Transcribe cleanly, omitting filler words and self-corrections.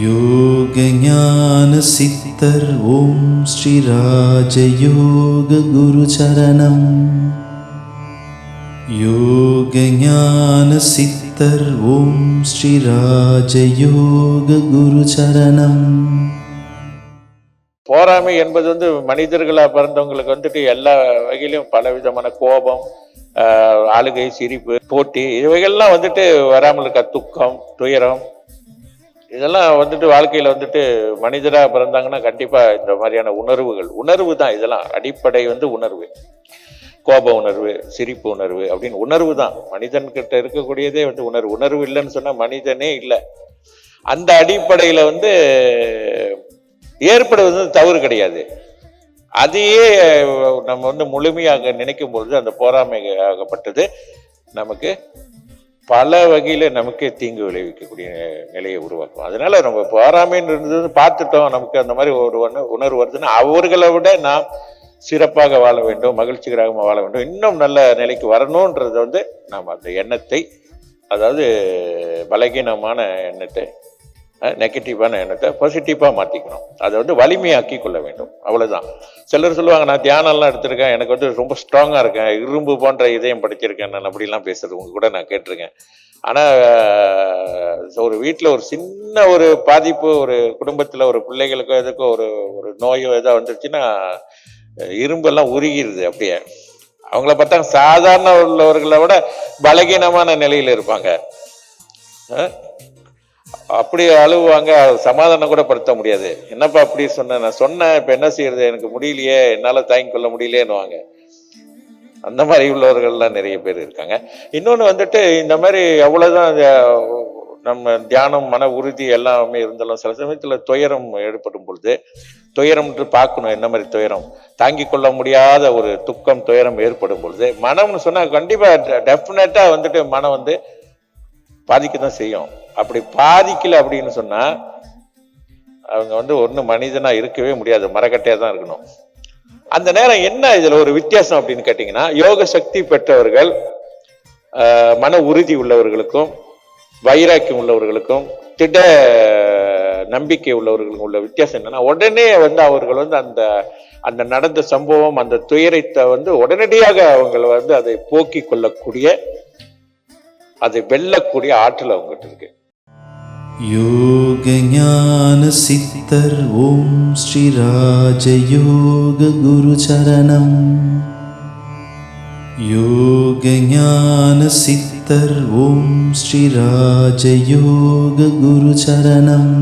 யோக ஞான சித்தர் ஓம் ஸ்ரீ ராஜயோக குரு சரணம். யோக ஞான சித்தர் ஓம் ஸ்ரீ ராஜயோக குரு சரணம். போராமை என்பது மனிதர்களா பிறந்தவங்களுக்கு எல்லா வகையிலும் பல விதமான கோபம், ஆளுகை, சிரிப்பு, போட்டி இவைகள்லாம் வராமல் இருக்க துக்கம், துயரம் இதெல்லாம் வாழ்க்கையில மனிதரா பிறந்தாங்கன்னா கண்டிப்பா இந்த மாதிரியான உணர்வு தான். இதெல்லாம் அடிப்படை உணர்வு, கோப உணர்வு, சிரிப்பு உணர்வு அப்படின்னு உணர்வு தான். மனிதன் கிட்ட இருக்கக்கூடியதே உணர்வு இல்லைன்னு சொன்னா மனிதனே இல்லை. அந்த அடிப்படையில ஏற்படுவது தவறு கிடையாது. அதையே நம்ம முழுமையாக நினைக்கும் பொழுது அந்த போராமையாகப்பட்டது நமக்கு பல வகையில நமக்கு தீங்கு விளைவிக்கக்கூடிய நிலையை உருவாக்கும். அதனால நம்ம போராமைன்னு இருந்தது பார்த்துட்டோம், நமக்கு அந்த மாதிரி ஒரு உணர்வு வருதுன்னா அவர்களை விட நாம் சிறப்பாக வாழ வேண்டும், மகிழ்ச்சிகரமாக வாழ வேண்டும், இன்னும் நல்ல நிலைக்கு வரணும்ன்றது நாம் அந்த எண்ணத்தை, அதாவது பலகீனமான எண்ணத்தை, நெகட்டிவான எண்ணத்தை பாசிட்டிவாக மாற்றிக்கணும். அதை வலிமையாக்கி கொள்ள வேண்டும். அவ்வளோதான். சிலர் சொல்லுவாங்க, நான் தியானம்லாம் எடுத்திருக்கேன், எனக்கு ரொம்ப ஸ்ட்ராங்காக இருக்கேன், இரும்பு போன்ற இதயம் படிச்சிருக்கேன், நான் அப்படிலாம் பேசுறது உங்க கூட நான் கேட்டிருக்கேன். ஆனால் ஒரு வீட்டில் ஒரு சின்ன ஒரு பாதிப்பு, ஒரு குடும்பத்தில் ஒரு பிள்ளைகளுக்கோ எதுக்கோ ஒரு நோயோ ஏதோ வந்துருச்சுன்னா இரும்பெல்லாம் உருகிடுது. அப்படியே அவங்கள பார்த்தா சாதாரண உள்ளவர்களை விட பலகீனமான நிலையில் இருப்பாங்க. அப்படி அழுவாங்க, சமாதானம் கூட படுத்த முடியாது. என்னப்பா அப்படி சொன்னேன், நான் சொன்னேன், இப்ப என்ன செய்யறது, எனக்கு முடியலையே, என்னால தாங்கிக் கொள்ள முடியலையேன்னுவாங்க. அந்த மாதிரி உள்ளவர்கள்லாம் நிறைய பேர் இருக்காங்க. இன்னொன்னு இந்த மாதிரி எவ்வளவுதான் நம்ம தியானம், மன உறுதி எல்லாமே இருந்தாலும் சில சமயத்துல துயரம் ஏற்படும் பொழுது, துயரம் பார்க்கணும். என்ன மாதிரி துயரம், தாங்கிக் கொள்ள முடியாத ஒரு துக்கம், துயரம் ஏற்படும் பொழுது மனம்னு சொன்னா கண்டிப்பா டெஃபினட்டா மனம் பாதிக்கதான் செய்யும். அப்படி பாதிக்கல அப்படின்னு சொன்னா அவங்க ஒண்ணு மனிதனா இருக்கவே முடியாது, மரக்கட்டையா தான் இருக்கணும். அந்த நேரம் என்ன இதுல ஒரு வித்தியாசம் அப்படின்னு கேட்டீங்கன்னா, யோக சக்தி பெற்றவர்கள், மன உறுதி உள்ளவர்களுக்கும், வைராக்கியம் உள்ளவர்களுக்கும், திட நம்பிக்கை உள்ளவர்களுக்கும் உள்ள வித்தியாசம் என்னன்னா, உடனே அவர்கள் அந்த நடந்த சம்பவம், அந்த துயரத்தை உடனடியாக அவங்க அதை போக்கி கொள்ளக்கூடிய, அதை வெல்லக்கூடிய ஆற்றல் அவங்ககிட்ட இருக்கு. யோக ஞான சித்தர் ஓம் ஸ்ரீ ராஜயோக குரு சரணம். யோக ஞான சித்தர் ஓம் ஸ்ரீ ராஜயோக குரு சரணம்.